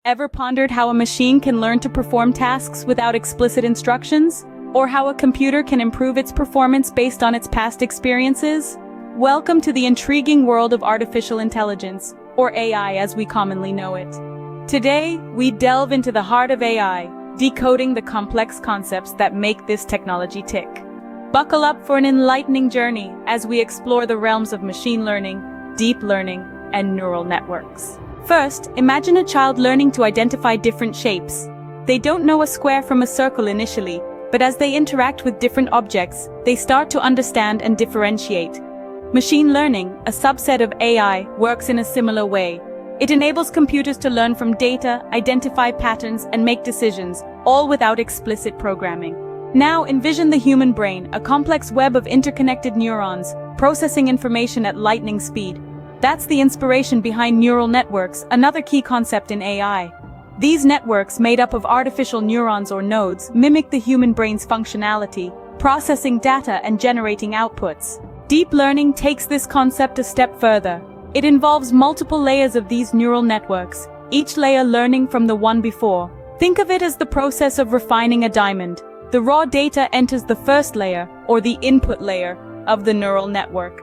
Ever pondered how a machine can learn to perform tasks without explicit instructions? Or how a computer can improve its performance based on its past experiences? Welcome to the intriguing world of artificial intelligence, or AI as we commonly know it. Today, we delve into the heart of AI, decoding the complex concepts that make this technology tick. Buckle up for an enlightening journey as we explore the realms of machine learning, deep learning, and neural networks. First, imagine a child learning to identify different shapes. They don't know a square from a circle initially, but as they interact with different objects, they start to understand and differentiate. Machine learning, a subset of AI, works in a similar way. It enables computers to learn from data, identify patterns, and make decisions, all without explicit programming. Now envision the human brain, a complex web of interconnected neurons, processing information at lightning speed. That's the inspiration behind neural networks, another key concept in AI. These networks, made up of artificial neurons or nodes, mimic the human brain's functionality, processing data and generating outputs. Deep learning takes this concept a step further. It involves multiple layers of these neural networks, each layer learning from the one before. Think of it as the process of refining a diamond. The raw data enters the first layer, or the input layer, of the neural network.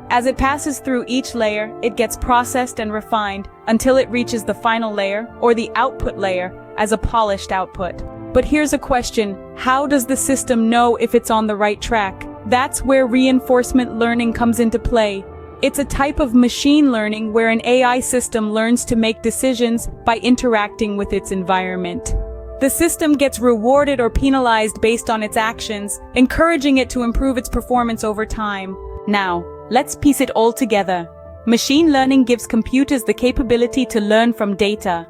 As it passes through each layer, it gets processed and refined until it reaches the final layer, or the output layer, as a polished output. But here's a question: how does the system know if it's on the right track? That's where reinforcement learning comes into play. It's a type of machine learning where an AI system learns to make decisions by interacting with its environment. The system gets rewarded or penalized based on its actions, encouraging it to improve its performance over time. Now, let's piece it all together. Machine learning gives computers the capability to learn from data.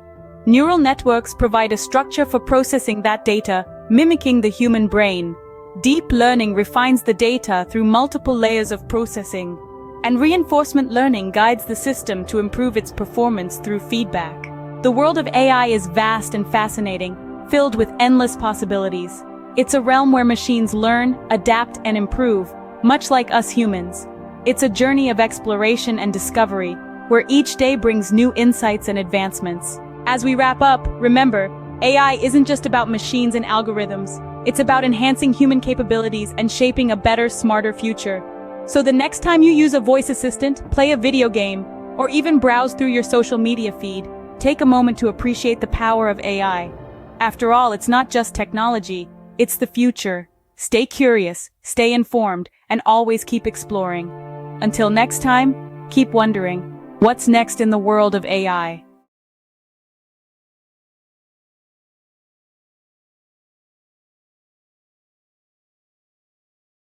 Neural networks provide a structure for processing that data, mimicking the human brain. Deep learning refines the data through multiple layers of processing. And reinforcement learning guides the system to improve its performance through feedback. The world of AI is vast and fascinating, filled with endless possibilities. It's a realm where machines learn, adapt, and improve, much like us humans. It's a journey of exploration and discovery, where each day brings new insights and advancements. As we wrap up, remember, AI isn't just about machines and algorithms. It's about enhancing human capabilities and shaping a better, smarter future. So the next time you use a voice assistant, play a video game, or even browse through your social media feed, take a moment to appreciate the power of AI. After all, it's not just technology, it's the future. Stay curious, stay informed, and always keep exploring. Until next time, keep wondering, what's next in the world of AI?